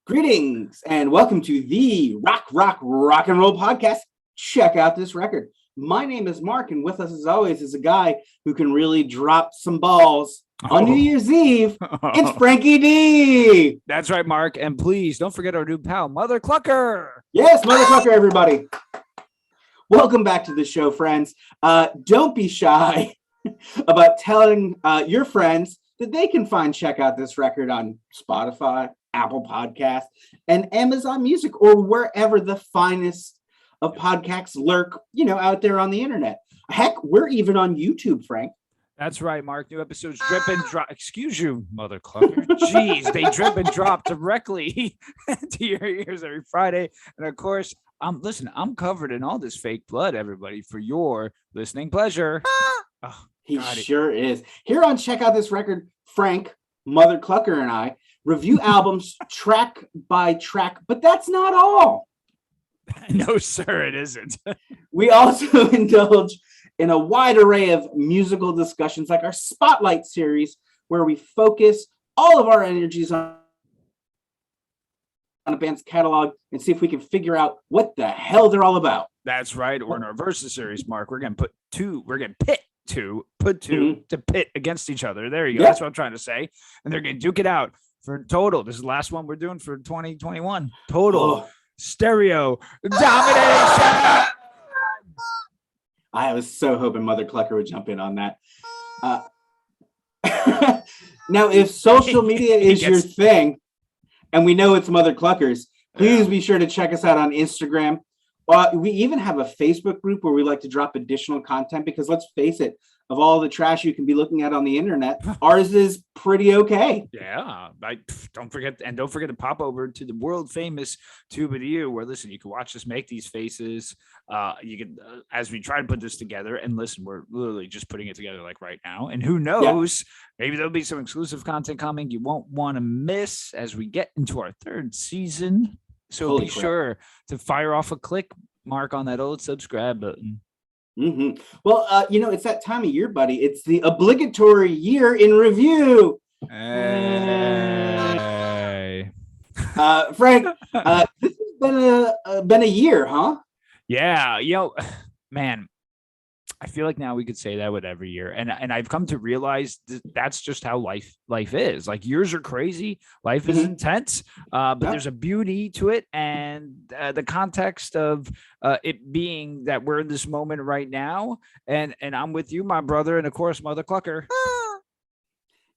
Greetings and welcome to the Rock and Roll podcast. Check out this record. My name is Mark, and with us, as always, is a guy who can really drop some balls on New Year's Eve. It's Frankie D. That's right, Mark. And please don't forget our new pal, Mother Clucker. Yes, Mother Clucker, everybody. Welcome back to the show, friends. Don't be shy about telling your friends that they can check out this record on Spotify, Apple Podcasts, and Amazon Music, or wherever the finest of podcasts lurk, out there on the internet. Heck, we're even on YouTube, Frank. That's right, Mark. New episodes drip and drop. Excuse you, Mother Clucker. Jeez, they drip and drop directly to your ears every Friday. And of course, I'm covered in all this fake blood, everybody, for your listening pleasure. Oh, he sure is. Here on Check Out This Record, Frank, Mother Clucker, and I review albums track by track, but that's not all. No, sir, it isn't. We also indulge in a wide array of musical discussions, like our Spotlight series, where we focus all of our energies on a band's catalog and see if we can figure out what the hell they're all about. That's right. Or in our Versus series, Mark, we're going to pit two to pit against each other. There you go. Yep. That's what I'm trying to say. And they're going to duke it out for total. This is the last one we're doing for 2021. Total stereo domination. I was so hoping Mother Clucker would jump in on that. Now, if social media is your thing, and we know it's Mother Clucker's, please be sure to check us out on Instagram. We even have a Facebook group where we like to drop additional content because, let's face it, of all the trash you can be looking at on the internet, ours is pretty okay. Yeah, don't forget to pop over to the world famous Tuba to You, where you can watch us make these faces. You can, as we try to put this together, and listen, we're literally just putting it together like right now. And who knows, maybe there'll be some exclusive content coming you won't want to miss as we get into our third season. So be sure to fire off a click mark on that old subscribe button. Mm-hmm. Well, it's that time of year, buddy. It's the obligatory year in review. Hey. Frank, this has been a year, huh? Yeah, man, I feel like now we could say that with every year, and I've come to realize that's just how life is. Like, years are crazy, life is intense, but there's a beauty to it, and the context of it being that we're in this moment right now, and I'm with you, my brother, and of course, Mother Clucker.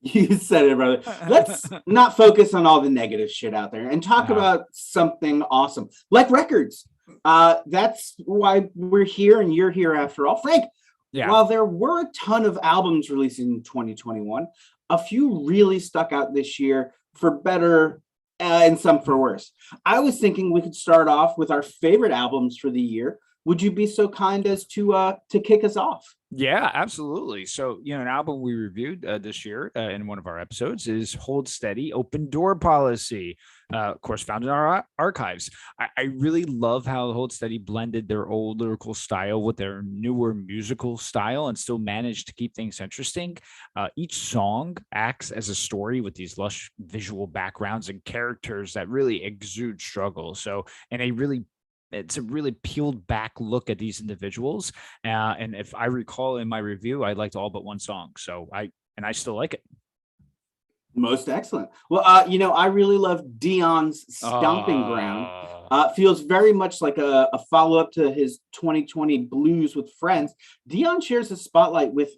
You said it, brother. Let's not focus on all the negative shit out there and talk about something awesome, like records. That's why we're here, and you're here after all. Frank, while there were a ton of albums released in 2021, a few really stuck out this year for better and some for worse. I was thinking we could start off with our favorite albums for the year. Would you be so kind as to kick us off? Yeah, absolutely. So, an album we reviewed this year in one of our episodes is Hold Steady, Open Door Policy, of course, found in our archives. I really love how Hold Steady blended their old lyrical style with their newer musical style and still managed to keep things interesting. Each song acts as a story with these lush visual backgrounds and characters that really exude struggle. So, it's a really peeled back look at these individuals. And if I recall in my review, I liked all but one song. So I still like it. Most excellent. Well, I really love Dion's Stomping Ground. Feels very much like a follow-up to his 2020 Blues with Friends. Dion shares the spotlight with,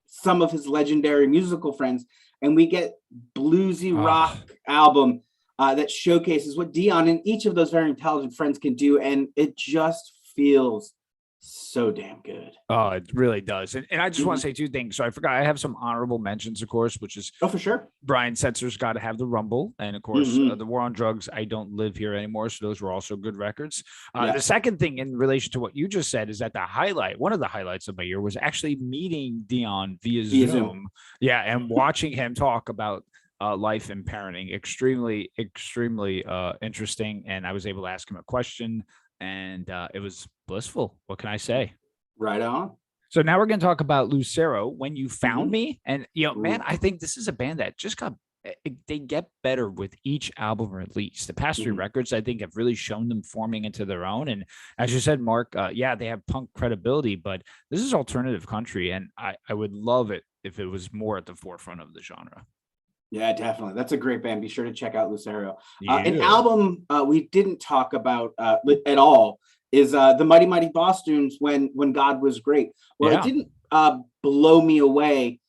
some of his legendary musical friends, and we get bluesy rock album that showcases what Dion and each of those very intelligent friends can do, and it just feels so damn good. Oh, it really does. And I just want to say two things. So I forgot, I have some honorable mentions, of course, which is for sure. Brian Setzer's Got to Have the Rumble. And of course, The War on Drugs, I Don't Live Here Anymore. So those were also good records. The second thing in relation to what you just said is that one of the highlights of my year was actually meeting Dion via Zoom. Yeah. And watching him talk about life and parenting. Extremely interesting. And I was able to ask him a question, and it was blissful. What can I say? Right on. So now we're going to talk about Lucero, When You Found Me. And, man, I think this is a band that just got they get better with each album release. The past three records, I think, have really shown them forming into their own. And as you said, Mark, yeah, they have punk credibility, but this is alternative country, and I would love it if it was more at the forefront of the genre. Yeah, definitely. That's a great band. Be sure to check out Lucero. Yeah. An album we didn't talk about at all is the Mighty Mighty Bosstones, when God Was Great. Well, Yeah. it didn't blow me away.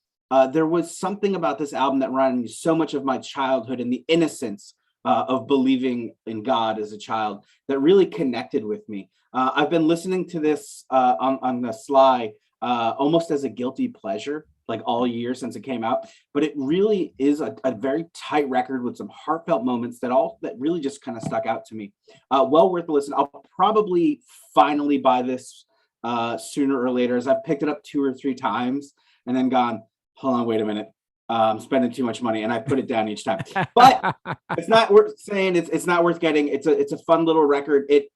There was something about this album that reminded me so much of my childhood and the innocence of believing in God as a child that really connected with me. I've been listening to this on the sly almost as a guilty pleasure, like all year since it came out, but it really is a very tight record with some heartfelt moments that really just kind of stuck out to me. Well worth the listen. I'll probably finally buy this sooner or later, as I've picked it up 2 or 3 times and then gone, hold on, wait a minute. I'm spending too much money, and I put it down each time. But it's not worth saying. It's not worth getting. It's a fun little record. It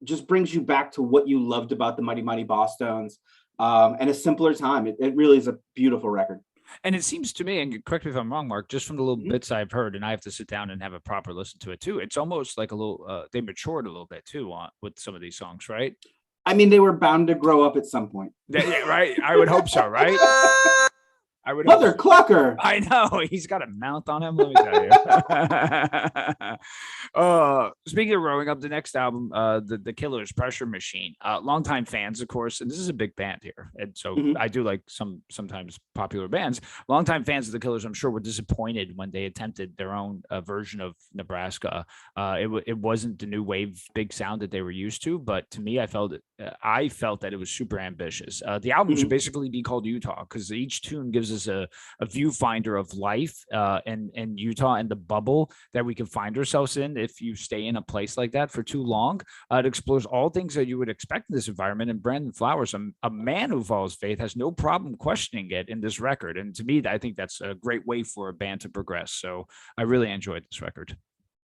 just brings you back to what you loved about the Mighty Mighty Bosstones, and a simpler time. It really is a beautiful record. And it seems to me, and correct me if I'm wrong, Mark, just from the little bits I've heard, and I have to sit down and have a proper listen to it too. It's almost like a little, they matured a little bit too with some of these songs, right? I mean, they were bound to grow up at some point. Yeah, right. I would hope so, right? I would. Mother Clucker. I know, he's got a mouth on him. Let me tell you. Speaking of growing up, the next album, the Killers, Pressure Machine. Longtime fans, of course, and this is a big band here, and so I do like sometimes popular bands. Longtime fans of the Killers, I'm sure, were disappointed when they attempted their own version of Nebraska. It wasn't the new wave big sound that they were used to, but to me, I felt that it was super ambitious. The album should basically be called Utah, because each tune gives us a viewfinder of life and Utah and the bubble that we can find ourselves in if you stay in a place like that for too long. It explores all things that you would expect in this environment. And Brandon Flowers, a man who follows faith, has no problem questioning it in this record. And to me, I think that's a great way for a band to progress. So I really enjoyed this record.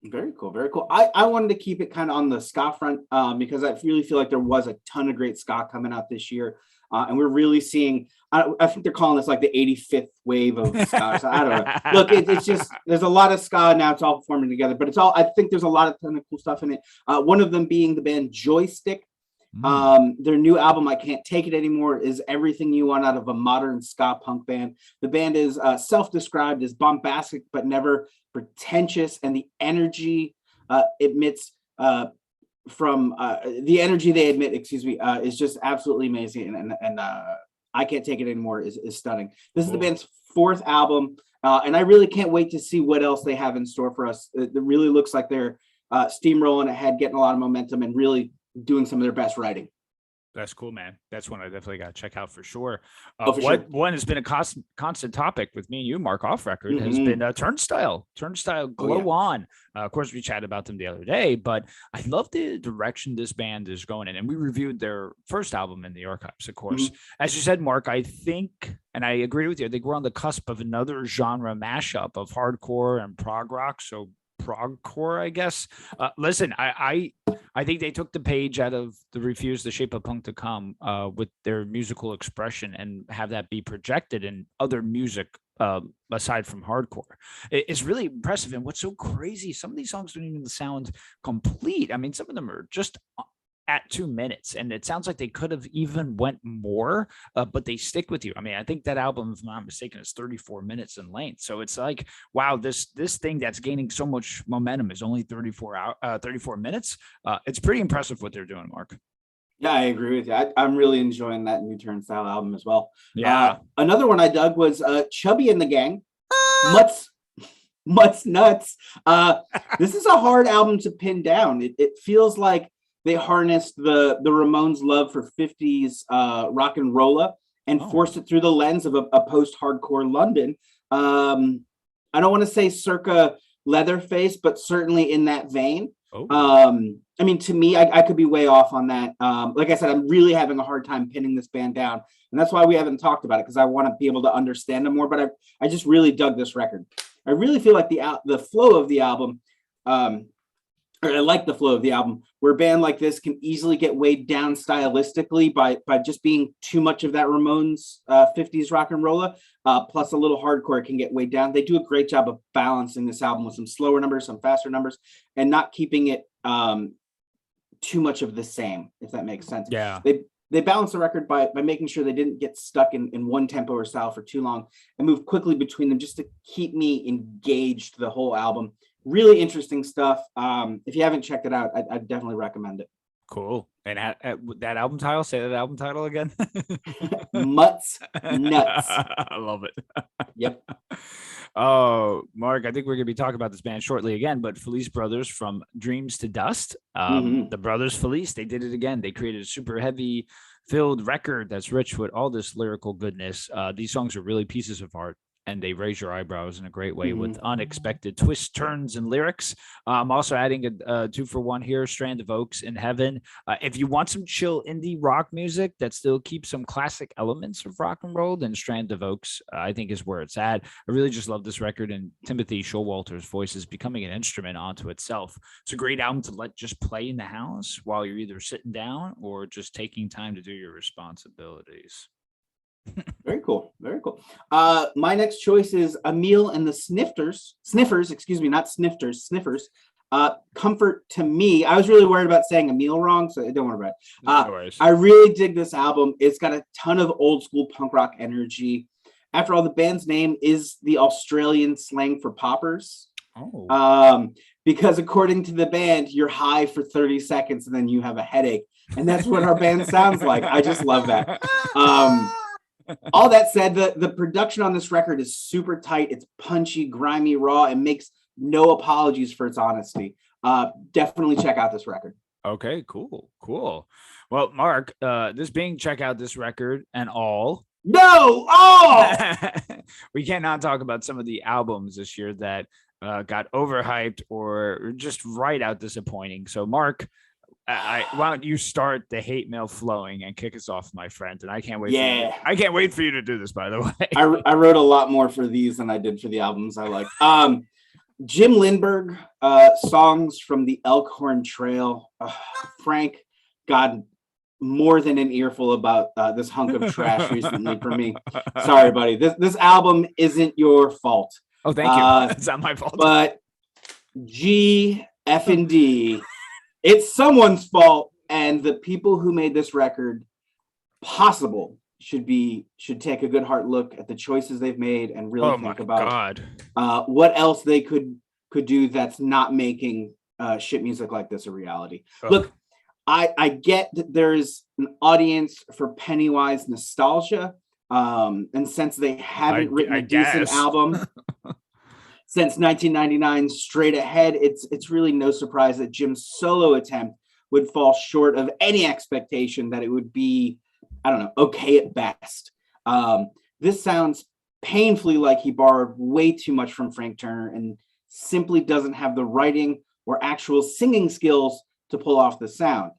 Very cool. Very cool. I wanted to keep it kind of on the ska front because I really feel like there was a ton of great ska coming out this year. And we're really seeing, I think they're calling this like the 85th wave of ska. So I don't know. Look, it's just, there's a lot of ska now. It's all forming together, but I think there's a lot of kind of cool stuff in it. One of them being the band Joystick. Their new album, I Can't Take It Anymore, is everything you want out of a modern ska punk band. The band is self-described as bombastic, but never pretentious. And the energy emits from the energy they admit, is just absolutely amazing. And I Can't Take It Anymore is stunning. This is the band's 4th album. And I really can't wait to see what else they have in store for us. It really looks like they're steamrolling ahead, getting a lot of momentum, and really doing some of their best writing. That's cool, man. That's one I definitely got to check out for sure. Sure. One has been a constant topic with me and you, Mark, off record, has been Turnstile. Glow On. Of course, we chatted about them the other day, but I love the direction this band is going in. And we reviewed their first album in the archives, of course. As you said, Mark, I think, and I agree with you, I think we're on the cusp of another genre mashup of hardcore and prog rock. So progcore, I guess. Listen, I think they took the page out of the Refuse the Shape of Punk to Come with their musical expression and have that be projected in other music aside from hardcore. It's really impressive. And what's so crazy, some of these songs don't even sound complete. I mean, some of them are just at 2 minutes, and it sounds like they could have even went more, but they stick with you. I mean, I think that album, if I'm not mistaken, is 34 minutes in length. So it's like, wow, this thing that's gaining so much momentum is only 34 minutes. It's pretty impressive what they're doing, Mark. Yeah, I agree with you. I'm really enjoying that new Turnstile album as well. Yeah. Another one I dug was Chubby and the Gang. Mutt's Nuts. This is a hard album to pin down. It feels like they harnessed the Ramones' love for 50s rock and roll and forced it through the lens of a post-hardcore London. I don't want to say circa Leatherface, but certainly in that vein. I mean, to me, I could be way off on that. Like I said, I'm really having a hard time pinning this band down. And that's why we haven't talked about it, because I want to be able to understand them more. But I just really dug this record. I really feel like the flow of the album or I like the flow of the album, where a band like this can easily get weighed down stylistically by just being too much of that Ramones 50s rock and roll, plus a little hardcore can get weighed down. They do a great job of balancing this album with some slower numbers, some faster numbers, and not keeping it too much of the same, if that makes sense. Yeah. They balance the record by making sure they didn't get stuck in one tempo or style for too long and move quickly between them just to keep me engaged the whole album. Really interesting stuff. If you haven't checked it out, I'd definitely recommend it. Cool. And that album title, say that album title again. Mutts Nuts. I love it. Yep. Oh, Mark, I think we're going to be talking about this band shortly again, but Felice Brothers from Dreams to Dust. The brothers Felice, they did it again. They created a super heavy filled record that's rich with all this lyrical goodness. These songs are really pieces of art, and they raise your eyebrows in a great way with unexpected twists, turns, and lyrics. I'm also adding a 2-for-1 here, Strand of Oaks in Heaven. If you want some chill indie rock music that still keeps some classic elements of rock and roll, then Strand of Oaks, I think, is where it's at. I really just love this record, and Timothy Showalter's voice is becoming an instrument onto itself. It's a great album to let just play in the house while you're either sitting down or just taking time to do your responsibilities. Very cool. Very cool. My next choice is Emil and the Sniffers, excuse me, not Snifters, Sniffers. Comfort to Me. I was really worried about saying Emil wrong, so don't worry about it. I really dig this album. It's got a ton of old school punk rock energy. After all, the band's name is the Australian slang for poppers. Because according to the band, you're high for 30 seconds and then you have a headache. And that's what our band sounds like. I just love that. All that said, the production on this record is super tight. It's punchy, grimy, raw, and makes no apologies for its honesty. Definitely check out this record. Okay, cool. Well, Mark, this being check out this record and all. No! Oh! We cannot talk about some of the albums this year that got overhyped or just right out disappointing. So, Mark, why don't you start the hate mail flowing and kick us off, my friend? And I can't wait. I can't wait for you to do this, by the way. I wrote a lot more for these than I did for the albums I like. Jim Lindberg, songs from the Elkhorn Trail. Frank, God, more than an earful about this hunk of trash recently for me. Sorry, buddy. This album isn't your fault. Oh, thank you. It's not my fault. But G, F, and D. It's someone's fault, and the people who made this record possible should take a good hard look at the choices they've made and really think about what else they could do that's not making shit music like this a reality. Look, I get that there's an audience for Pennywise nostalgia, and since they haven't written a decent album since 1999 straight ahead, it's really no surprise that Jim's solo attempt would fall short of any expectation that it would be, I don't know, okay at best. This sounds painfully like he borrowed way too much from Frank Turner and simply doesn't have the writing or actual singing skills to pull off the sound.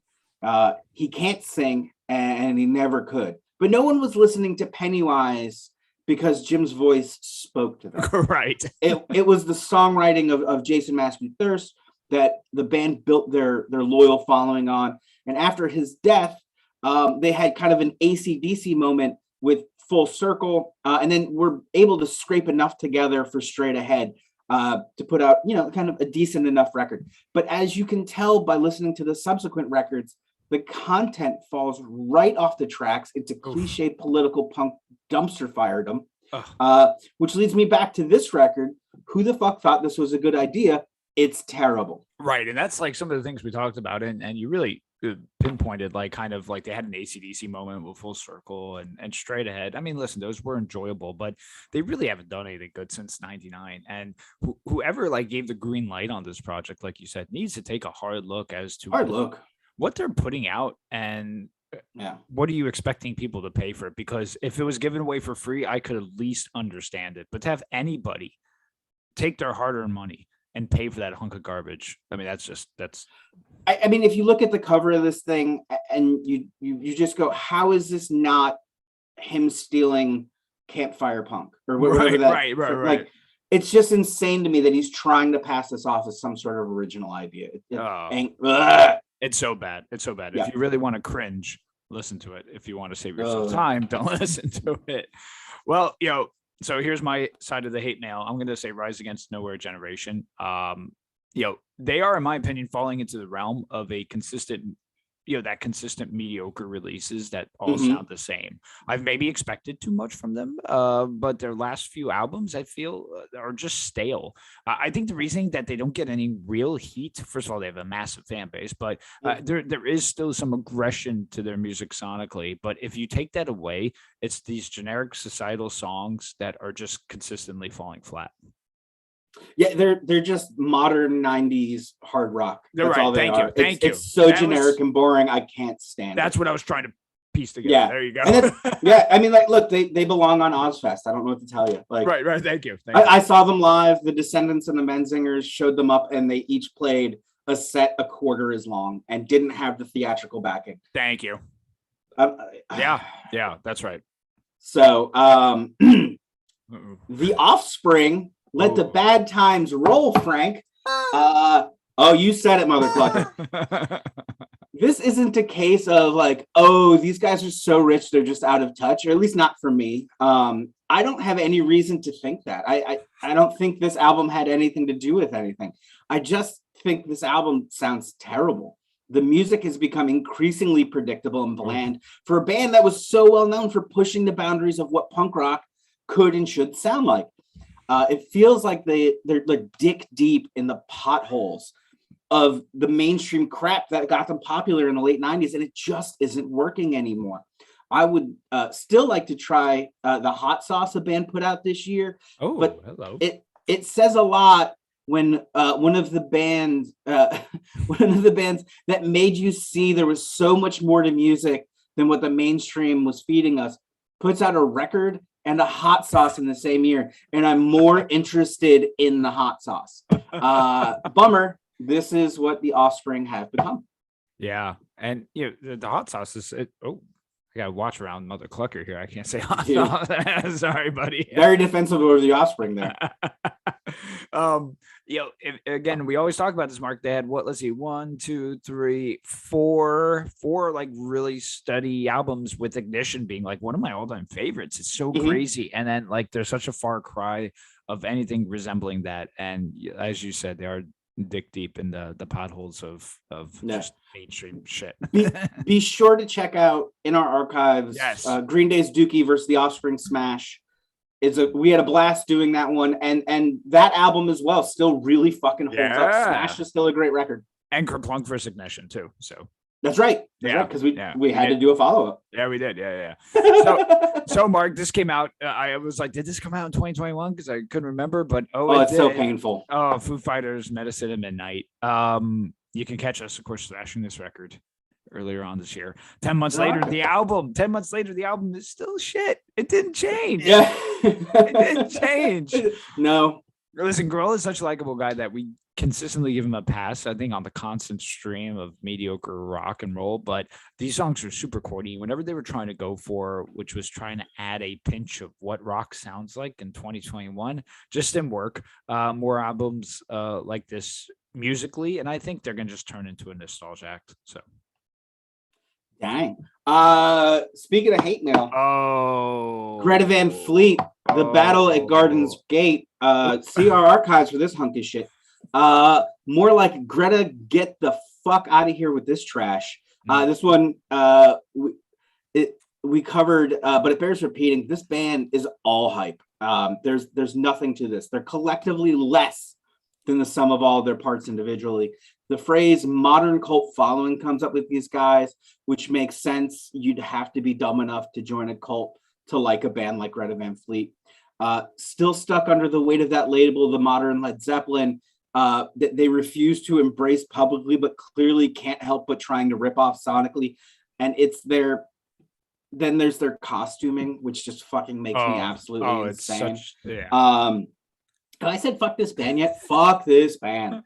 He can't sing, and he never could. But no one was listening to Pennywise because Jim's voice spoke to them. Right. It was the songwriting of Jason Maskey Thirst that the band built their loyal following on. And after his death, they had kind of an AC/DC moment with Full Circle, and then were able to scrape enough together for Straight Ahead to put out, kind of a decent enough record. But as you can tell by listening to the subsequent records, the content falls right off the tracks into cliched political punk dumpster firedom, which leads me back to this record. Who the fuck thought this was a good idea? It's terrible. Right. And that's like some of the things we talked about. And you really pinpointed kind of like they had an AC/DC moment with Full Circle and Straight Ahead. I mean, listen, those were enjoyable, but they really haven't done anything good since 99. And whoever gave the green light on this project, like you said, needs to take a hard look as to what they're putting out and what are you expecting people to pay for it? Because if it was given away for free, I could at least understand it. But to have anybody take their hard-earned money and pay for that hunk of garbage, I mean, that's. I mean, if you look at the cover of this thing and you just go, how is this not him stealing Campfire Punk or whatever right. it's just insane to me that he's trying to pass this off as some sort of original idea. It's so bad. It's so bad. Yeah. If you really want to cringe, listen to it. If you want to save yourself time, don't listen to it. Well, so here's my side of the hate mail. I'm going to say Rise Against Nowhere Generation. They are, in my opinion, falling into the realm of a consistent, that consistent mediocre releases that all sound the same. I've maybe expected too much from them, but their last few albums, I feel, are just stale. I think the reason that they don't get any real heat, first of all, they have a massive fan base, but there is still some aggression to their music sonically. But if you take that away, it's these generic societal songs that are just consistently falling flat. Yeah, they're just modern 90s hard rock. That's right. All they are. Thank you. It's so generic and boring. I can't stand That's what I was trying to piece together. Yeah. There you go. I mean, look, they belong on Ozfest. I don't know what to tell you. Right. Thank you. I saw them live. The Descendants and the Menzingers showed them up, and they each played a set a quarter as long and didn't have the theatrical backing. Thank you. Yeah, that's right. So, The Offspring. Let the bad times roll, Frank. You said it, mother clucker. This isn't a case of these guys are so rich they're just out of touch, or at least not for me. I don't have any reason to think that. I don't think this album had anything to do with anything. I just think this album sounds terrible. The music has become increasingly predictable and bland for a band that was so well known for pushing the boundaries of what punk rock could and should sound like. It feels like they're dick deep in the potholes of the mainstream crap that got them popular in the late 90s, and it just isn't working anymore. I would still like to try the Hot Sauce a band put out this year. But hello. It says a lot when one of the bands that made you see there was so much more to music than what the mainstream was feeding us puts out a record and a Hot Sauce in the same year, and I'm more interested in the Hot Sauce. Bummer. This is what the Offspring have become. Yeah, and the Hot Sauce is. I gotta watch around Mother Clucker here. I can't say Hot Sauce. Sorry, buddy. Very defensive over the Offspring there. Again, we always talk about this, Mark. They had 1, 2, 3, 4 really steady albums, with Ignition being one of my all-time favorites. It's so crazy, and then there's such a far cry of anything resembling that. And as you said, they are dick deep in the potholes of just mainstream shit. be sure to check out in our archives. Yes. Green Day's Dookie versus the Offspring Smash. We had a blast doing that one, and that album as well still really fucking holds up. Smash is still a great record. And Kerplunk versus Ignition too. So that's right. Because we had to do a follow-up. Yeah, we did. Yeah. So Mark, this came out. I was like, did this come out in 2021? Because I couldn't remember. But it's so painful. Foo Fighters, Medicine at Midnight. You can catch us, of course, thrashing this record earlier on this year. 10 months later, the album is still shit. It didn't change. Yeah. It didn't change. No. Listen, Grohl is such a likable guy that we consistently give him a pass, I think, on the constant stream of mediocre rock and roll. But these songs are super corny. Whenever they were trying to go for, which was trying to add a pinch of what rock sounds like in 2021, just didn't work. More albums like this musically, and I think they're going to just turn into a nostalgia act. So. Dang. Speaking of hate mail, Greta Van Fleet, the battle at Garden's Gate. See our archives for this hunk of shit. More like Greta, get the fuck out of here with this trash. This one we covered, but it bears repeating. This band is all hype. There's nothing to this. They're collectively less than the sum of all their parts individually. The phrase modern cult following comes up with these guys, which makes sense. You'd have to be dumb enough to join a cult to like a band like Greta Van Fleet. Still stuck under the weight of that label, the modern Led Zeppelin, that they refuse to embrace publicly, but clearly can't help but trying to rip off sonically. And then there's their costuming, which just fucking makes me absolutely insane. I said, fuck this band yet? Fuck this band.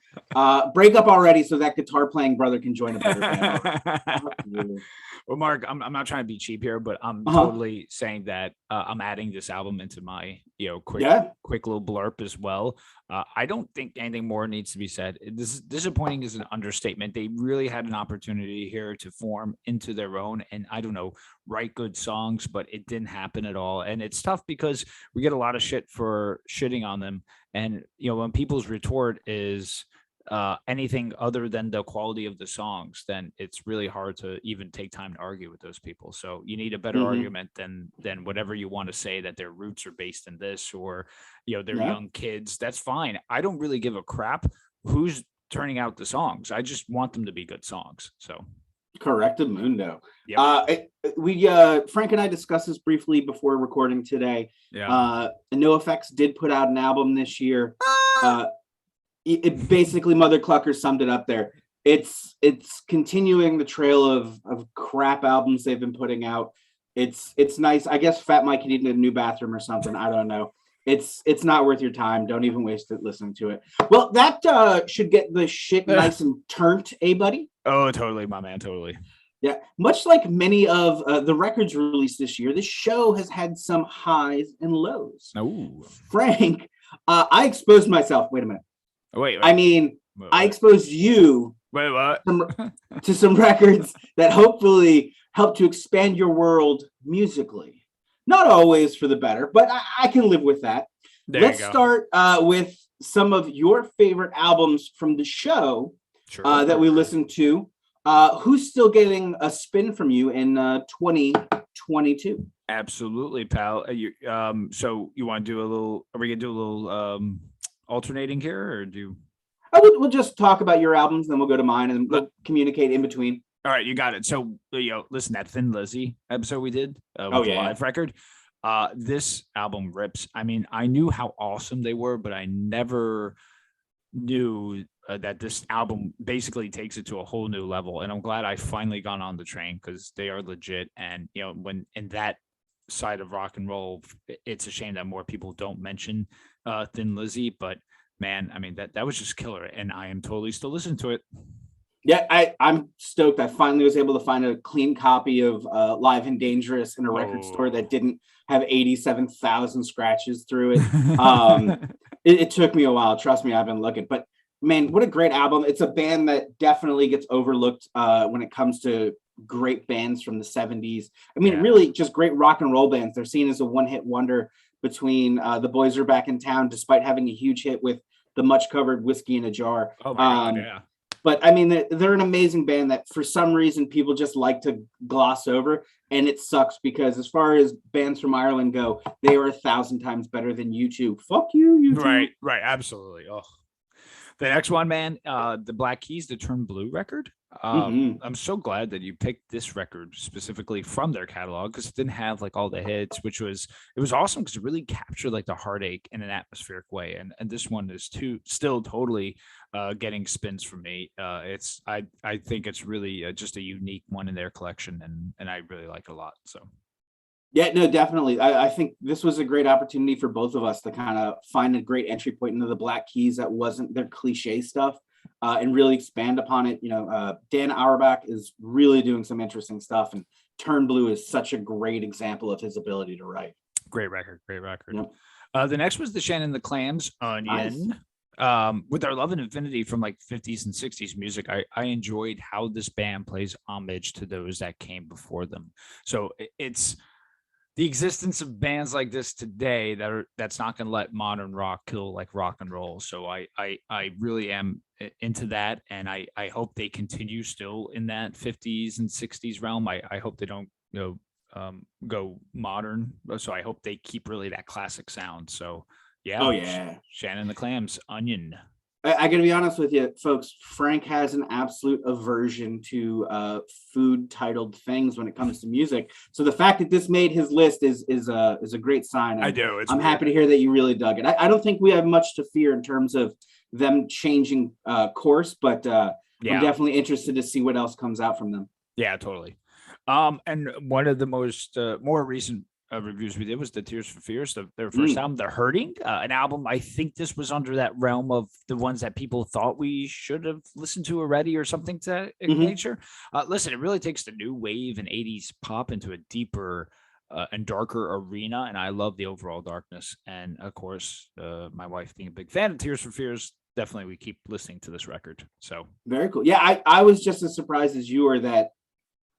Break up already so that guitar playing brother can join a better band. Well, Mark, I'm not trying to be cheap here, but I'm Uh-huh. totally saying that I'm adding this album into my, Yeah. quick little blurb as well. I don't think anything more needs to be said. This is disappointing is an understatement. They really had an opportunity here to form into their own and I don't know, write good songs, but it didn't happen at all. And it's tough because we get a lot of shit for shitting on them. And when people's retort is anything other than the quality of the songs, then it's really hard to even take time to argue with those people. So you need a better Mhm. argument than whatever you want to say that their roots are based in this or they're Yeah. young kids. That's fine. I don't really give a crap who's turning out the songs. I just want them to be good songs. So Corrected Mundo. yep. We Frank and I discussed this briefly before recording today. Yeah. NoFX did put out an album this year. It basically Mother Clucker summed it up there. It's continuing the trail of crap albums they've been putting out. It's nice. I guess Fat Mike needed a new bathroom or something. I don't know. It's not worth your time. Don't even waste it listening to it. Well, that should get the shit nice and turnt, buddy? Oh, totally, my man, totally. Yeah, much like many of the records released this year, this show has had some highs and lows. Oh, Frank, I exposed myself. Wait a minute. Wait. I mean, wait. I exposed you Wait, what? to some records that hopefully help to expand your world musically. Not always for the better, but I can live with that. Let's start with some of your favorite albums from the show that we listened to. Who's still getting a spin from you in 2022? Absolutely, pal. So you want to do a little? Are we gonna do a little alternating here, or do? We'll just talk about your albums, then we'll go to mine, and we'll communicate in between. All right, you got it. So listen, that Thin Lizzy episode we did with the live record. This album rips. I mean, I knew how awesome they were, but I never knew that this album basically takes it to a whole new level. And I'm glad I finally got on the train because they are legit. And when in that side of rock and roll, it's a shame that more people don't mention Thin Lizzy. But man, I mean that was just killer, and I am totally still listening to it. Yeah, I'm stoked. I finally was able to find a clean copy of Live and Dangerous in a record store that didn't have 87,000 scratches through it. It took me a while. Trust me, I've been looking. But man, what a great album. It's a band that definitely gets overlooked when it comes to great bands from the 70s. I mean, really just great rock and roll bands. They're seen as a one-hit wonder between The Boys Are Back in Town, despite having a huge hit with the much-covered Whiskey in a Jar. Oh, my God, yeah. But I mean, they're an amazing band that for some reason people just like to gloss over. And it sucks because as far as bands from Ireland go, they are 1,000 times better than U2. Fuck you, U2. Right. Absolutely. Oh, the next one, man, the Black Keys, the Turn Blue record. I'm so glad that you picked this record specifically from their catalog because it didn't have like all the hits, it was awesome because it really captured like the heartache in an atmospheric way. And this one is still totally getting spins from me. I think it's really just a unique one in their collection, and I really like it a lot. So. Yeah, no, definitely. I think this was a great opportunity for both of us to kind of find a great entry point into the Black Keys that wasn't their cliche stuff and really expand upon it. Dan Auerbach is really doing some interesting stuff, and Turn Blue is such a great example of his ability to write. Great record. Yep. The next was the Shannon the Clans, Onion. Nice. With our love and affinity from like 50s and 60s music, I enjoyed how this band plays homage to those that came before them. So it's the existence of bands like this today that's not going to let modern rock kill like rock and roll. So I really am into that, and I hope they continue still in that 50s and 60s realm. I hope they don't go modern. So I hope they keep really that classic sound. So yeah. Oh yeah. Shannon the Clams, Onion. I gotta be honest with you, folks. Frank has an absolute aversion to food titled things when it comes to music. So the fact that this made his list is a great sign. I do. I'm happy to hear that you really dug it. I don't think we have much to fear in terms of them changing course, but I'm definitely interested to see what else comes out from them. Yeah, totally. And one of the most more recent reviews we did was the Tears for Fears, their first album, They're Hurting, an album. I think this was under that realm of the ones that people thought we should have listened to already or something to that nature. Listen, it really takes the new wave and 80s pop into a deeper and darker arena. And I love the overall darkness. And of course, my wife being a big fan of Tears for Fears, definitely we keep listening to this record. So very cool. Yeah, I was just as surprised as you were that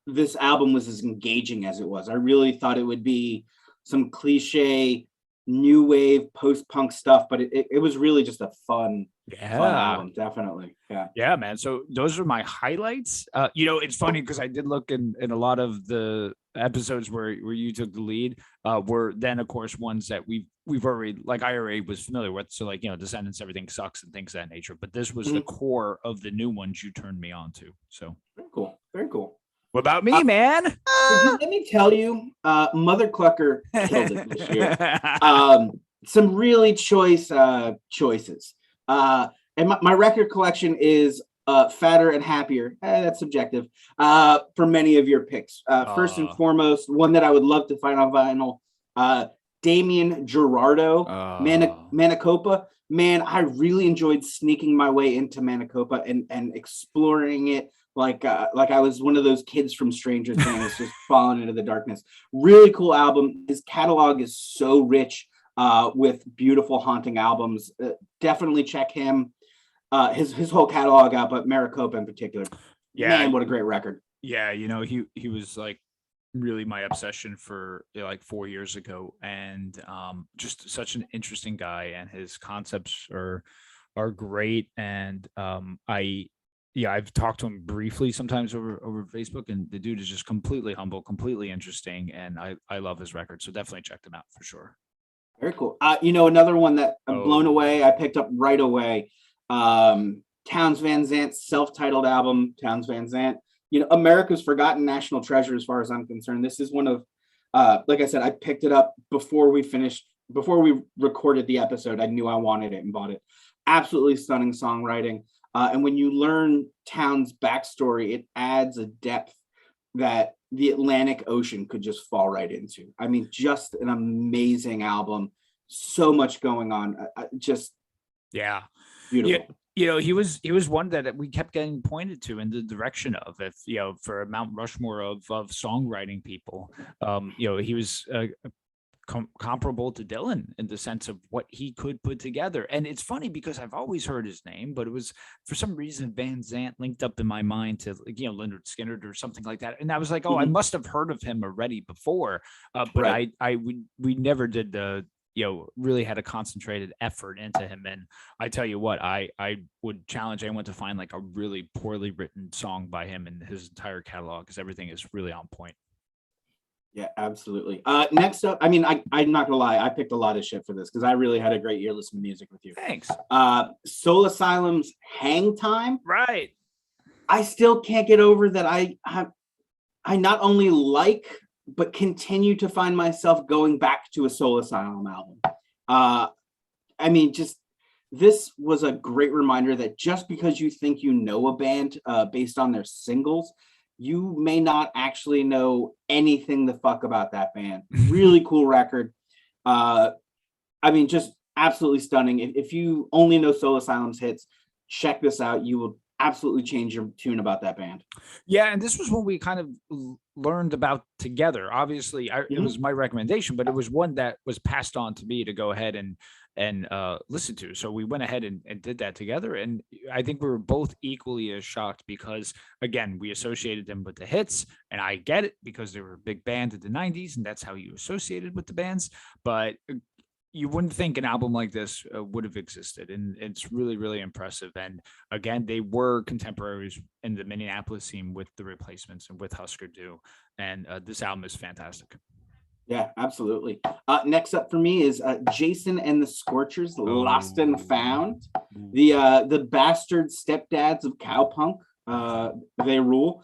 this album was as engaging as it was. I really thought it would be some cliche new wave post-punk stuff, but it was really just a fun album. Definitely. Yeah, man. So those are my highlights. It's funny because I did look in a lot of the episodes where you took the lead were then of course ones that we've already, like, I already was familiar with. So, like, Descendants, Everything Sucks and things of that nature. But this was the core of the new ones you turned me on to. So very cool. What about me, man? Let me tell you, Mother Clucker killed it this year. Some really choices. And my record collection is fatter and happier. That's subjective. For many of your picks. First and foremost, one that I would love to find on vinyl. Damien Gerardo, Manicopa. Man, I really enjoyed sneaking my way into Manicopa and exploring it. Like I was one of those kids from Stranger Things, just falling into the darkness. Really cool album. His catalog is so rich with beautiful, haunting albums. Definitely check him. His whole catalog out, but Maricopa in particular. Yeah, man, what a great record. Yeah, he was like really my obsession for like 4 years ago, and just such an interesting guy, and his concepts are great. And I've talked to him briefly sometimes over Facebook, and the dude is just completely humble, completely interesting, and I love his record. So definitely check them out for sure. Very cool. Another one that I'm blown away, I picked up right away. Townes Van Zant's self-titled album, Townes Van Zant. America's forgotten national treasure as far as I'm concerned. This is one of, like I said, I picked it up before we recorded the episode. I knew I wanted it and bought it. Absolutely stunning songwriting. And when you learn Townes' backstory, it adds a depth that the Atlantic Ocean could just fall right into. I mean, just an amazing album. So much going on. Just beautiful. He was one that we kept getting pointed to in the direction of, if for a Mount Rushmore of songwriting people. He was comparable to Dylan in the sense of what he could put together. And it's funny because I've always heard his name, but it was for some reason Van Zant linked up in my mind to Lynyrd Skynyrd or something like that. And I was like, I must have heard of him already before. But right. we never did the really had a concentrated effort into him. And I tell you what, I would challenge anyone to find like a really poorly written song by him in his entire catalog, because everything is really on point. Yeah, absolutely. Next up, I mean, I'm not gonna lie, I picked a lot of shit for this because I really had a great year listening to music with you. Thanks. Soul Asylum's Hang Time. Right. I still can't get over that I not only like, but continue to find myself going back to a Soul Asylum album. I mean, just this was a great reminder that just because you think you know a band based on their singles, you may not actually know anything the fuck about that band. Really cool record. I mean, just absolutely stunning. If you only know Soul Asylum's hits, check this out. You will absolutely change your tune about that band. Yeah, and this was what we kind of learned about together. Obviously, it was my recommendation, but it was one that was passed on to me to go ahead and listen to. So we went ahead and did that together. And I think we were both equally as shocked because, again, we associated them with the hits. And I get it because they were a big band in the 90s, and that's how you associated with the bands. But you wouldn't think an album like this would have existed. And it's really, really impressive. And again, they were contemporaries in the Minneapolis scene with the Replacements and with Husker Du. And this album is fantastic. Yeah, absolutely. Next up for me is Jason and the Scorchers, Lost and Found. The bastard stepdads of cowpunk. They rule.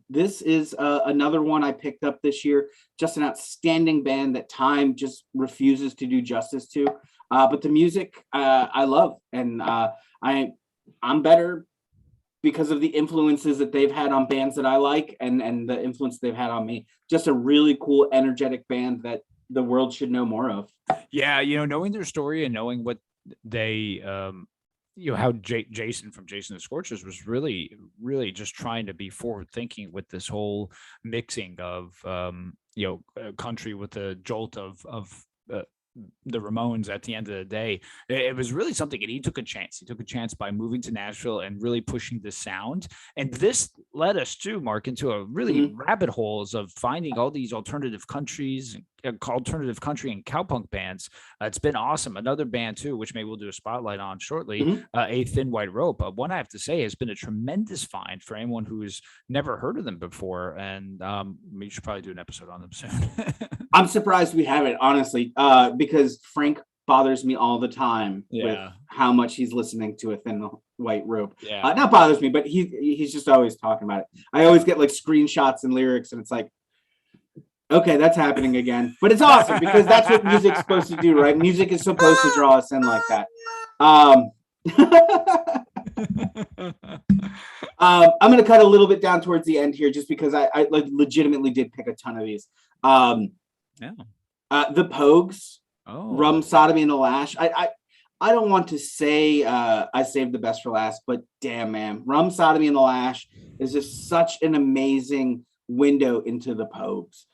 This is another one I picked up this year. Just an outstanding band that time just refuses to do justice to. But the music I love, and I'm better because of the influences that they've had on bands that I like, and the influence they've had on me. Just a really cool, energetic band that the world should know more of. Yeah, knowing their story and knowing what they how Jason from Jason the Scorchers was really, really just trying to be forward thinking with this whole mixing of country with the jolt of the Ramones at the end of the day. It was really something, and he took a chance. He took a chance by moving to Nashville and really pushing the sound. And this led us to Mark into a really rabbit holes of finding all these alternative country and cowpunk bands. It's been awesome. Another band too, which maybe we'll do a spotlight on shortly, A Thin White Rope. One I have to say has been a tremendous find for anyone who's never heard of them before. And we should probably do an episode on them soon. I'm surprised we haven't, honestly, because Frank bothers me all the time with how much he's listening to A Thin White Rope. Not bothers me, but he's just always talking about it. I always get like screenshots and lyrics, and it's like, okay, that's happening again. But it's awesome because that's what music's supposed to do, right? Music is supposed to draw us in like that. I'm going to cut a little bit down towards the end here, just because I like legitimately did pick a ton of these. The Pogues, Rum, Sodomy, and the Lash. I don't want to say I saved the best for last, but damn, man, Rum, Sodomy, and the Lash is just such an amazing window into the Pogues.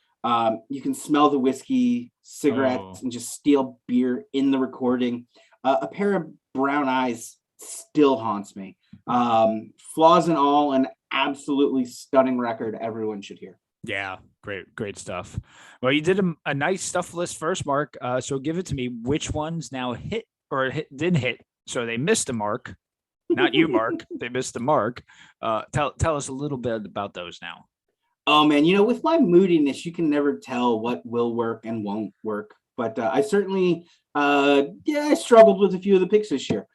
You can smell the whiskey, cigarettes, and just steel beer in the recording. A Pair of Brown Eyes still haunts me. Flaws and all, an absolutely stunning record everyone should hear. Yeah, great stuff. Well, you did a nice stuff list first, Mark. So give it to me. Which ones now didn't hit? So they missed a mark. Not you, Mark. They missed the mark. Tell us a little bit about those now. Oh man, with my moodiness, you can never tell what will work and won't work. But I certainly, I struggled with a few of the picks this year.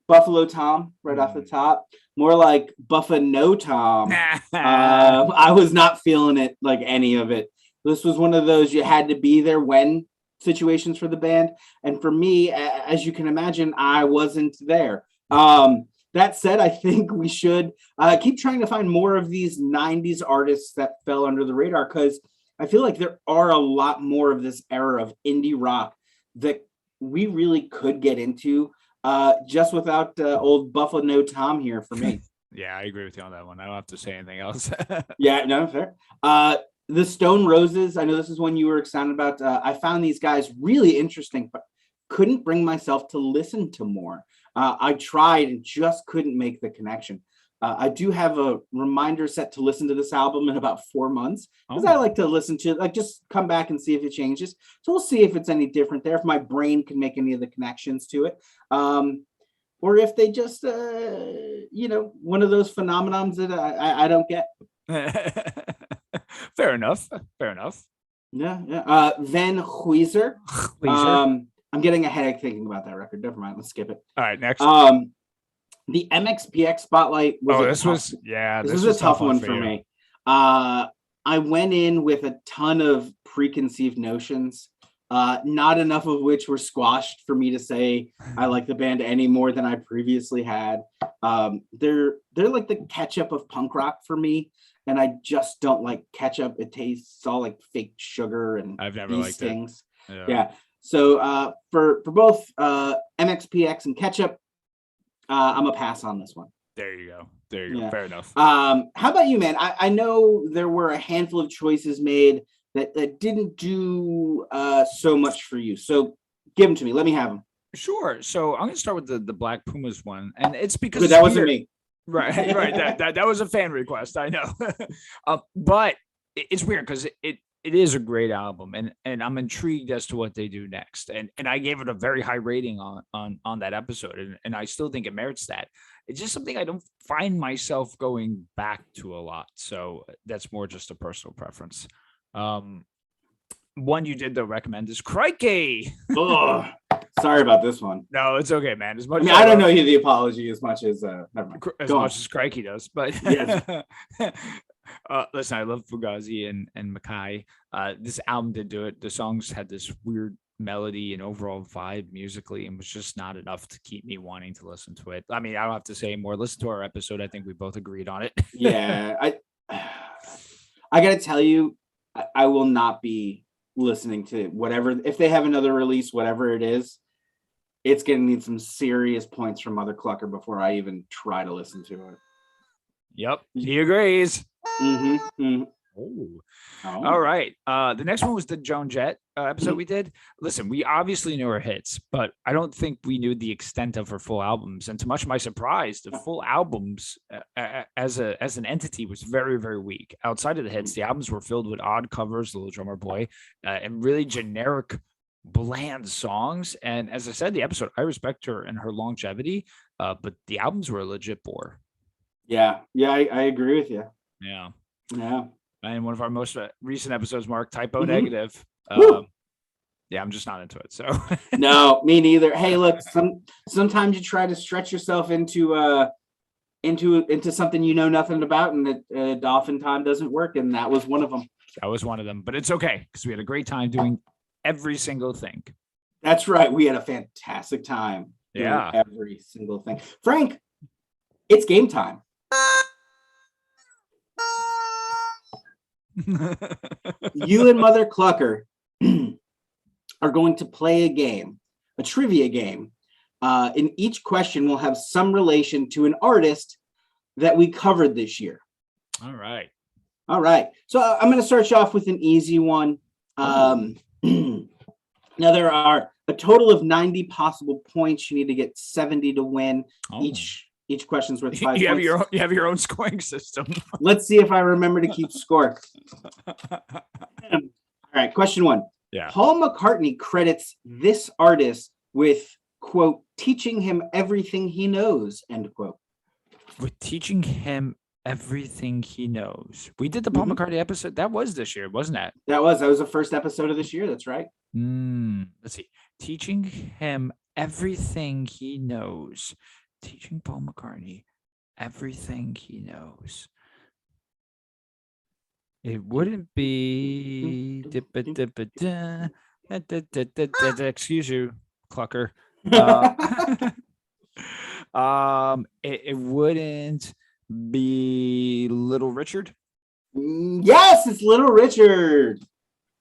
Buffalo Tom, right off the top. More like Buffalo Tom. I was not feeling it, like any of it. This was one of those you had to be there when situations for the band. And for me, as you can imagine, I wasn't there. That said, I think we should keep trying to find more of these 90s artists that fell under the radar, because I feel like there are a lot more of this era of indie rock that we really could get into just without old Buffalo Tom here for me. Yeah, I agree with you on that one. I don't have to say anything else. Yeah, no, fair. The Stone Roses, I know this is one you were excited about. I found these guys really interesting, but couldn't bring myself to listen to more. I tried and just couldn't make the connection. I do have a reminder set to listen to this album in about 4 months, because I like to listen to, like, just come back and see if it changes. So we'll see if it's any different there, if my brain can make any of the connections to it. Or if they just, one of those phenomenons that I don't get. Fair enough. Yeah. Van Huizer. I'm getting a headache thinking about that record. Never mind. Let's skip it. All right, next. The MXPX Spotlight was this was a tough one for me. I went in with a ton of preconceived notions, not enough of which were squashed for me to say I like the band any more than I previously had. They're like the ketchup of punk rock for me, and I just don't like ketchup. It tastes all like fake sugar and I've never liked things. Yeah. So for both MXPX and ketchup, I'm a pass on this one. There you go. Yeah. Fair enough. How about you, man? I know there were a handful of choices made that didn't do so much for you. So give them to me. Let me have them. Sure. So I'm going to start with the Black Pumas one, and it's because that wasn't me. Right. That was a fan request. I know, but it's weird because it is a great album, and I'm intrigued as to what they do next. And I gave it a very high rating on that episode, and I still think it merits that. It's just something I don't find myself going back to a lot. So that's more just a personal preference. One you did though recommend is Crikey. Oh, sorry about this one. No, it's okay, man. As much I don't know you the apology as much as never mind. As much as Crikey does, but yes. Listen, I love Fugazi and Mackay. This album did do it. The songs had this weird melody and overall vibe musically, and was just not enough to keep me wanting to listen to it. I mean, I don't have to say more. Listen to our episode. I think we both agreed on it. Yeah, I gotta tell you, I will not be listening to whatever. If they have another release, whatever it is, it's going to need some serious points from Mother Clucker before I even try to listen to it. Yep, he agrees. Mm-hmm. Oh. All right. The next one was the Joan Jett episode we did. Listen, we obviously knew her hits, but I don't think we knew the extent of her full albums. And to much of my surprise, the full albums as an entity was very, very weak. Outside of the hits, the albums were filled with odd covers, Little Drummer Boy, and really generic, bland songs. And as I said, the episode, I respect her and her longevity, but the albums were a legit bore. Yeah, I agree with you. Yeah. And one of our most recent episodes, Mark, typo negative. Yeah, I'm just not into it. So no, me neither. Hey, look, sometimes you try to stretch yourself into something you know nothing about, and it oftentimes doesn't work. And that was one of them. But it's okay because we had a great time doing every single thing. That's right. We had a fantastic time. Yeah, every single thing. Frank, it's game time. You and Mother Clucker are going to play a game, a trivia game. In each question, we'll have some relation to an artist that we covered this year. All right. So I'm going to start you off with an easy one. Now, there are a total of 90 possible points. You need to get 70 to win. Each question's worth 5 you points. You have your own scoring system. Let's see if I remember to keep score. All right, question 1. Yeah. Paul McCartney credits this artist with, quote, teaching him everything he knows, end quote. With teaching him everything he knows. We did the Paul McCartney episode. That was this year, wasn't it? That was the first episode of this year. That's right. Let's see. Teaching him everything he knows. Teaching Paul McCartney everything he knows. It wouldn't be excuse you, Clucker. It wouldn't be Little Richard. Yes, it's Little Richard.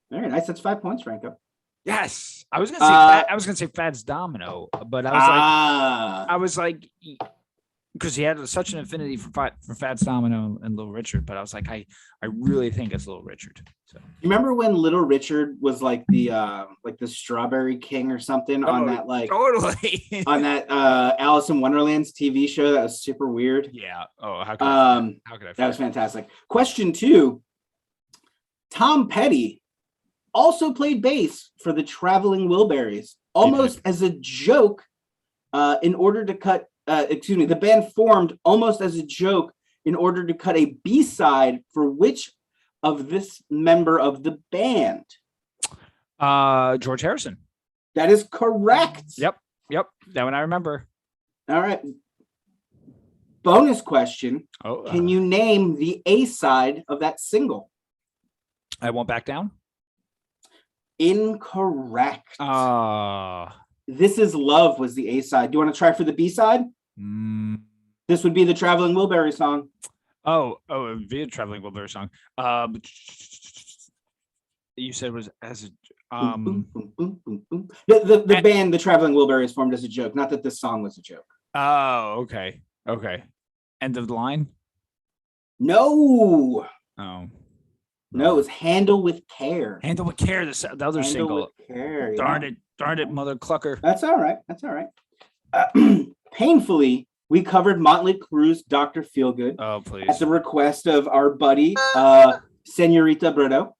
Very nice. That's 5 points, Franco. Yes, I was gonna say Fats Domino, but I was like, because he had such an affinity for Fats Domino and Little Richard, but I was like, I really think it's Little Richard. So you remember when Little Richard was like the Strawberry King or something on that totally on that Alice in Wonderland's TV show that was super weird? Yeah. Oh, how could I that was fantastic. Question 2. Tom Petty also played bass for the Traveling Wilburys, almost as a joke, in order to cut. The band formed almost as a joke in order to cut a B-side for which of this member of the band? George Harrison. That is correct. Yep. That one I remember. All right. Bonus question. Can you name the A-side of that single? I Won't Back Down. Incorrect. This Is Love was the A-side. Do you want to try for the B-side? This would be the Traveling Wilbury song. It would be a Traveling Wilbury song. You said it was as a the band, the Traveling Wilburys, formed as a joke. Not that this song was a joke. Oh, okay. End of the line? No. Oh. No, it was Handle with Care. Handle with Care, the other single. Care, Darn it, Mother Clucker. That's all right. Painfully, we covered Motley Crue's Dr. Feelgood. Oh, please. At the request of our buddy, Senorita Brito.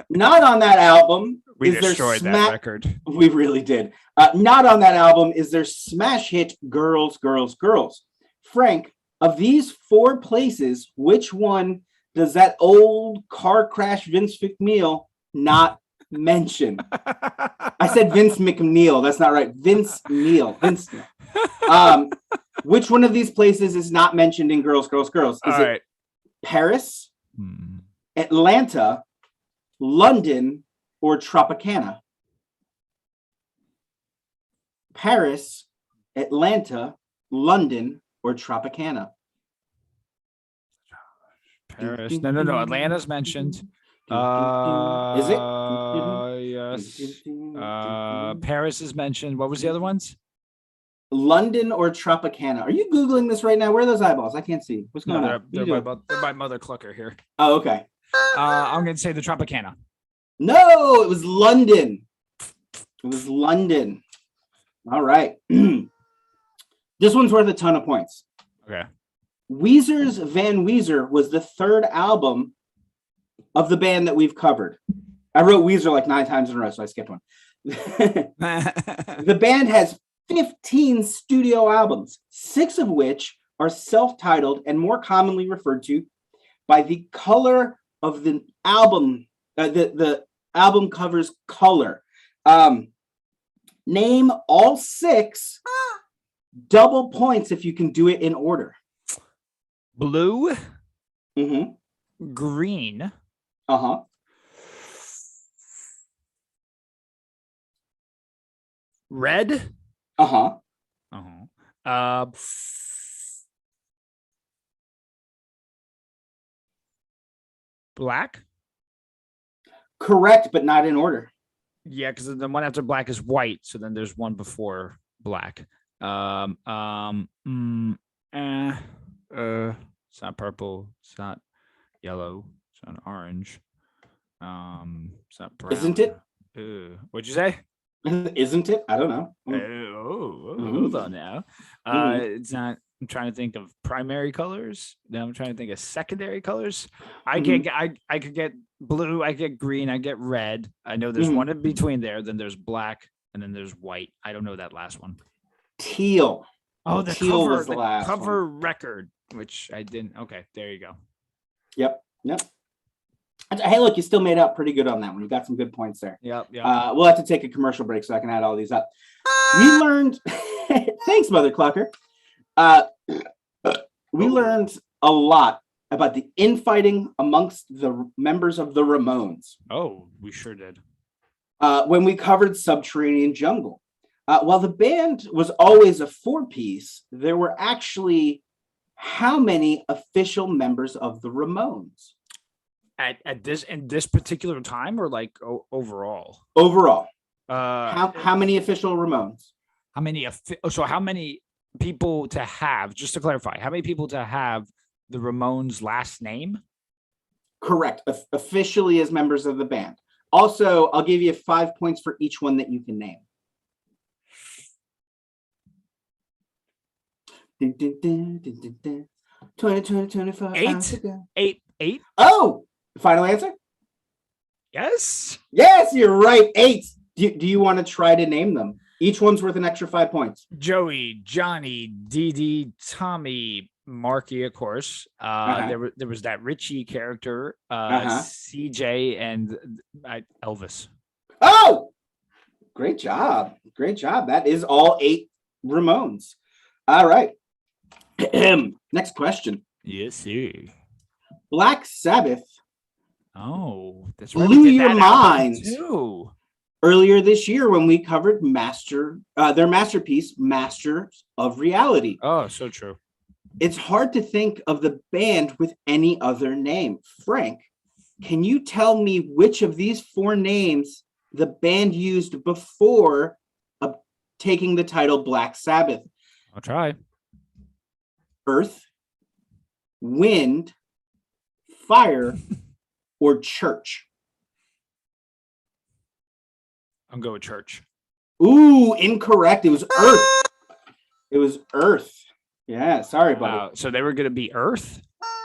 Not on that album. We destroyed that record. We really did. Not on that album is their smash hit, Girls, Girls, Girls. Frank, of these 4 places, which one does that old car crash Vince McNeil not mention? I said Vince McNeil. That's not right. Vince Neil. Which one of these places is not mentioned in Girls, Girls, Girls? Is it Paris, Atlanta, London, or Tropicana? Paris, Atlanta, London, or Tropicana? Paris. No. Atlanta's mentioned. Is it? Yes. Paris is mentioned. What was the other ones? London or Tropicana? Are you Googling this right now? Where are those eyeballs? I can't see. What's going on? They're by Mother Clucker here. Oh, okay. I'm going to say the Tropicana. No, it was London. It was London. All right. This one's worth a ton of points. Okay. Weezer's Van Weezer was the third album of the band that we've covered. I wrote Weezer like 9 times in a row, so I skipped one. The band has 15 studio albums, 6 of which are self-titled and more commonly referred to by the color of the album. The album cover's color. Name all 6. Double points if you can do it in order. Blue. Mm-hmm. Green. Uh-huh. Red. Uh-huh. Black. Correct, but not in order. Yeah, because the one after black is white, so then there's one before black. It's not purple. It's not yellow. It's not orange. It's not brown. Isn't it? What'd you say? Isn't it? I don't know. Hold on now. It's not. I'm trying to think of primary colors. Now I'm trying to think of secondary colors. I could get blue. I get green. I get red. I know there's one in between there. Then there's black, and then there's white. I don't know that last one. Teal. Oh, the teal cover, was the last cover one. record, which I didn't. Okay, there you go. Yep. Hey, look, you still made out pretty good on that one. You got some good points there. Yep. We'll have to take a commercial break so I can add all these up. We learned. Thanks, Mother Clucker. We learned a lot about the infighting amongst the members of the Ramones. Oh, we sure did. When we covered Subterranean Jungle. While the band was always a 4-piece, there were actually how many official members of the Ramones? At this particular time, or like overall? Overall. How many official Ramones? How many people to have, just to clarify, how many people to have the Ramones last name? Correct. Officially as members of the band. Also, I'll give you 5 points for each one that you can name. 20, 25. Eight. Oh, final answer? Yes. Yes, you're right. 8. Do you want to try to name them? Each one's worth an extra 5 points. Joey, Johnny, Dee Dee, Tommy, Marky, of course. There was that Richie character, CJ, and Elvis. Oh, great job. That is all 8 Ramones. All right. Next question. Yes, sir. Black Sabbath. Oh, that's blew your mind too. Earlier this year when we covered their masterpiece, Masters of Reality. Oh, so true. It's hard to think of the band with any other name. Frank, can you tell me which of these 4 names the band used before taking the title Black Sabbath? I'll try. Earth, Wind, Fire, or Church? I'm going with Church. Ooh, incorrect. It was Earth. Yeah, sorry, buddy. So they were going to be Earth?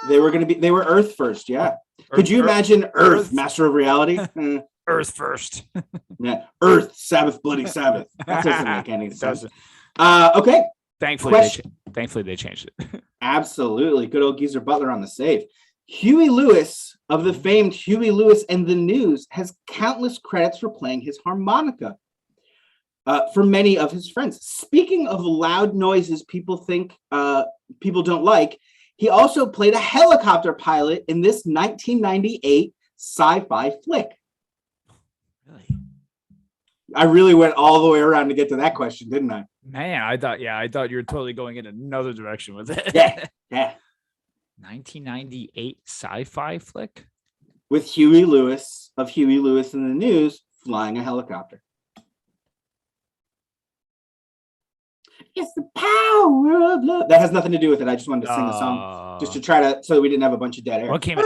They were Earth first, yeah. Could you imagine Earth, Master of Reality? Earth first. Yeah, Earth, Sabbath, Bloody Sabbath. That doesn't make any sense. Okay. Thankfully, they changed it. Absolutely. Good old Geezer Butler on the save. Huey Lewis of the famed Huey Lewis and the News has countless credits for playing his harmonica for many of his friends. Speaking of loud noises people think people don't like, he also played a helicopter pilot in this 1998 sci-fi flick. Really? I really went all the way around to get to that question, didn't I? Man, I thought you were totally going in another direction with it. Yeah. 1998 sci-fi flick. with Huey Lewis of Huey Lewis and the News flying a helicopter. It's the power of love. That has nothing to do with it. I just wanted to sing a song just to try to, so we didn't have a bunch of dead air. What came out?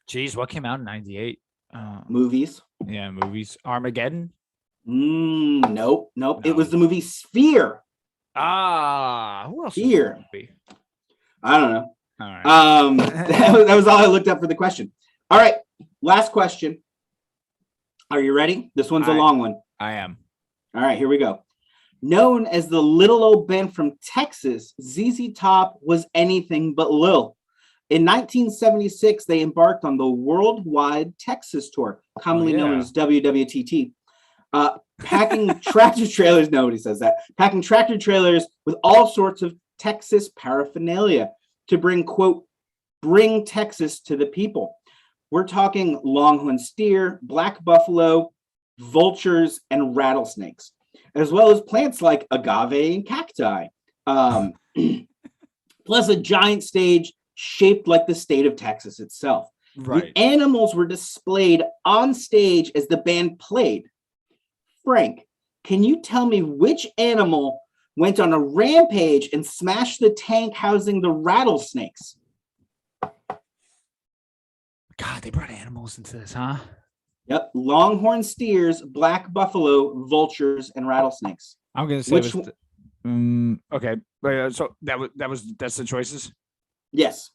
Jeez, what came out in 98? Movies. Yeah, movies. Armageddon? Nope. No. It was the movie Sphere. Who else? Sphere. I don't know. All right. That was all I looked up for the question. All right, last question. Are you ready? This one's a long one. I am. All right, here we go. Known as the little old band from Texas, ZZ Top was anything but Lil. In 1976, they embarked on the worldwide Texas tour, commonly known as WWTT. Packing tractor trailers, nobody says that, packing tractor trailers with all sorts of Texas paraphernalia to bring, quote, bring Texas to the people. We're talking longhorn steer, black buffalo, vultures, and rattlesnakes, as well as plants like agave and cacti, plus a giant stage shaped like the state of Texas itself. Right. The animals were displayed on stage as the band played. Frank, can you tell me which animal went on a rampage and smashed the tank housing the rattlesnakes? God, they brought animals into this, huh? Yep, longhorn steers, black buffalo, vultures, and rattlesnakes. I'm gonna say okay. So that's the choices. Yes.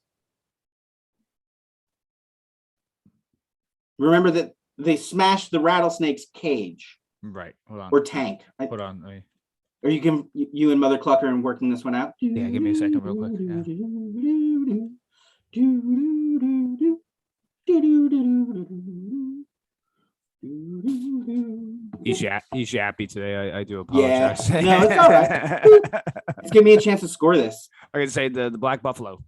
Remember that they smashed the rattlesnake's cage. Right. Hold on. Or tank. Hold on. Or you and Mother Clucker and working this one out. Yeah, give me a second real quick. Yeah. He's yappy today. I do apologize. Yeah. No, it's all right. Let's give me a chance to score this. I'm gonna say the black buffalo.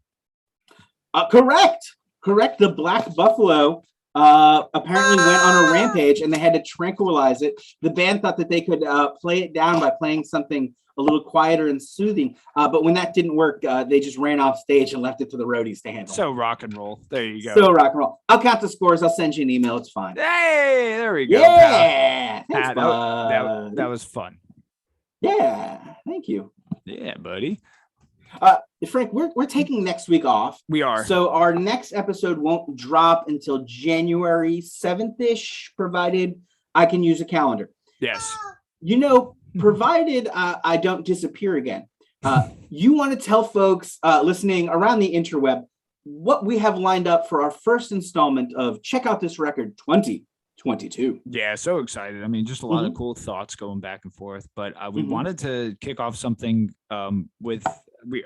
Correct. The black buffalo apparently went on a rampage and they had to tranquilize it. The band thought that they could play it down by playing something a little quieter and soothing. But when that didn't work, they just ran off stage and left it to the roadies to handle. So rock and roll. There you go. So rock and roll. I'll count the scores. I'll send you an email. It's fine. Hey, there we go. Yeah. Thanks, that was fun. Yeah. Thank you. Yeah, buddy. Frank, we're taking next week off. We are. So our next episode won't drop until January 7th-ish, provided I can use a calendar. Yes. Provided I don't disappear again. You want to tell folks listening around the interweb what we have lined up for our first installment of Check Out This Record 2022. Yeah, so excited. I mean, just a lot of cool thoughts going back and forth. But we wanted to kick off something with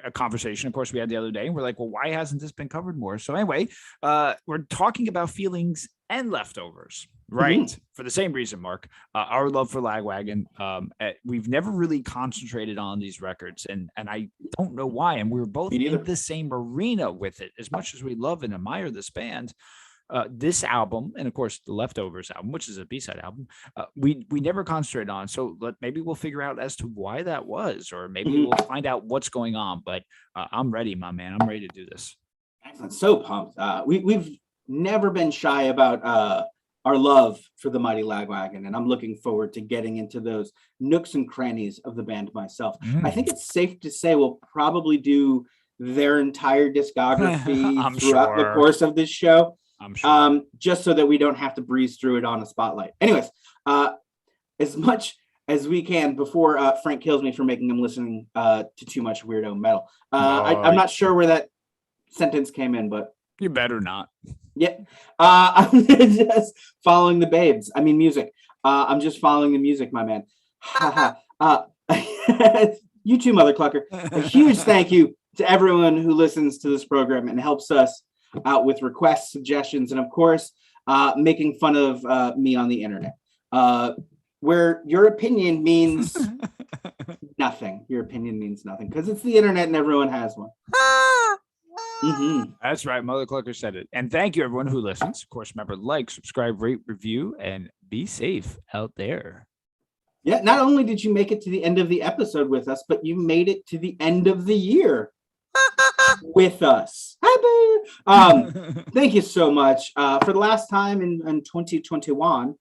a conversation, of course, we had the other day, and we're like, well, why hasn't this been covered more? So anyway, we're talking about feelings and leftovers, right? For the same reason, Mark, our love for Lagwagon. We've never really concentrated on these records, and I don't know why. And we were both in the same arena with it. As much as we love and admire this band, this album, and of course the Leftovers album, which is a B-side album, we never concentrated on. So maybe we'll figure out as to why that was, or maybe we'll find out what's going on. But I'm ready, my man. I'm ready to do this. Excellent. So pumped. We've never been shy about our love for the mighty Lagwagon, and I'm looking forward to getting into those nooks and crannies of the band myself. I think it's safe to say we'll probably do their entire discography throughout the course of this show. I'm sure. Just so that we don't have to breeze through it on a spotlight. Anyways, as much as we can before Frank kills me for making him listening to too much weirdo metal. I'm not sure where that sentence came in, but you better not. Yeah, I'm just following the babes. I mean, music. I'm just following the music, my man. You too, Mother Clucker. A huge thank you to everyone who listens to this program and helps us out with requests, suggestions, and of course, making fun of me on the internet, where your opinion means nothing. Your opinion means nothing because it's the internet and everyone has one. That's right. Mother Clucker said it. And thank you, everyone who listens. Of course, remember, like, subscribe, rate, review, and be safe out there. Yeah, not only did you make it to the end of the episode with us, but you made it to the end of the year with us. Thank you so much. For the last time in 2021,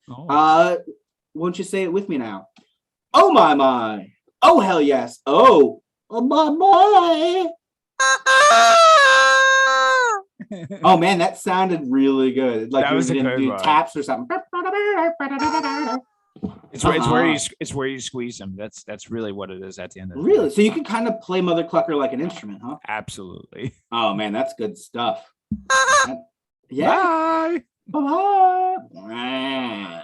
won't you say it with me now? Oh my. Oh hell yes. Oh my. Oh man, that sounded really good. Like you didn't do taps or something. It's where you squeeze them. That's really what it is at the end of the Really? So you can kind of play Mother Clucker like an instrument, huh? Absolutely. Oh man, that's good stuff. Yeah. Bye. Bye.